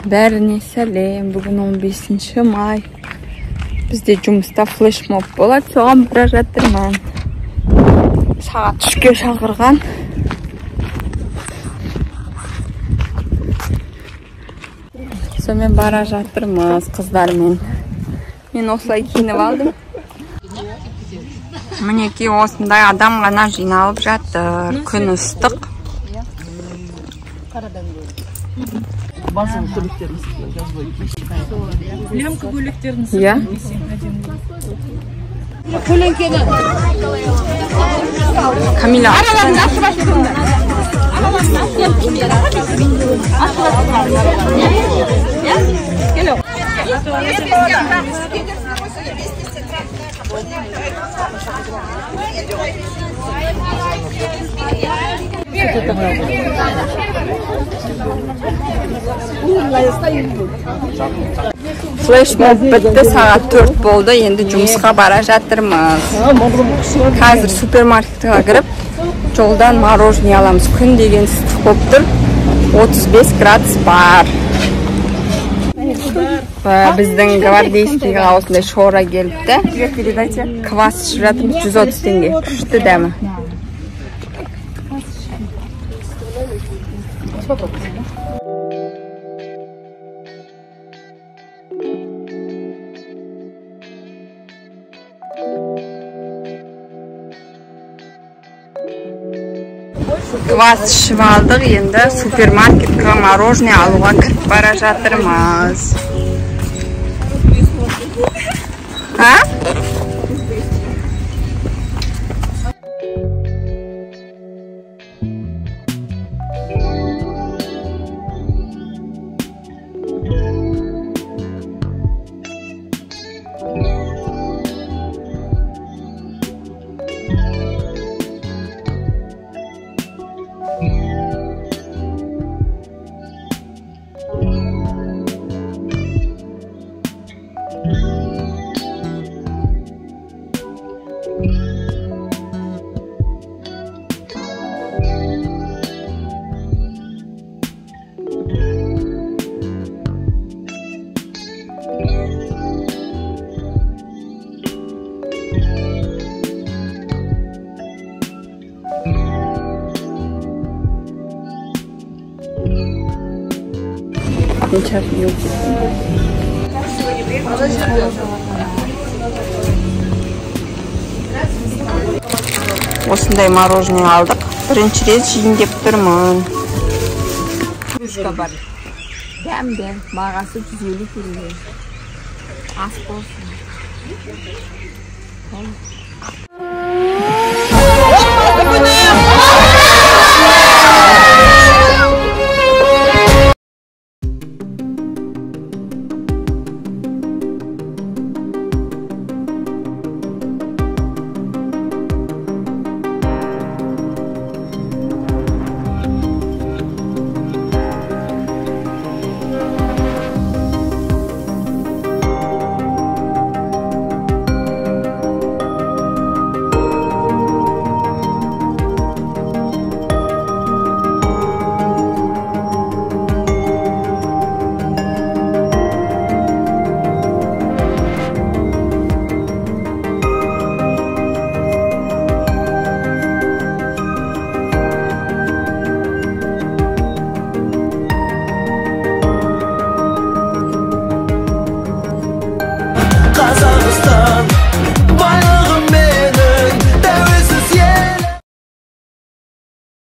Бәріне сәлем. Бүгін 15 май. Бізде жұмыста флешмоб болады. Соған бара жатырмын. Сағат 3-ке шақырған. Сонымен бара жатырмыз қыздармен. Мен осылай киініп алдым. Мінеки осындай адам ғана жиналып жатыр. Күн ыстық. Базовый көйлектеріңіз жазбай. Лямка көйлектеріңіз. Иә. Көлеңкені. Камила. Флешмоб бітті, сағат 4 болды, енді жұмысқа бара жатырмыз. Қазір супермаркетқа кіріп, жолдан мороженое аламыз. Күн деген ыстық болып тұр, 35 градус бар. Біздің гвардейскийға осындай шора келіпті. Квас ішіп жатырмыз, 130 теңге. Күшті дәмі. Квас ішіп алдық, енді супермаркетқа мороженое алуға кіріп бара жатырмыз. Осындай мороженое алдық. Бірінші рет жейін деп тұрмын. Кружка бар. Дәм-дәм. Бағасы 150 теңге. Ас болсын.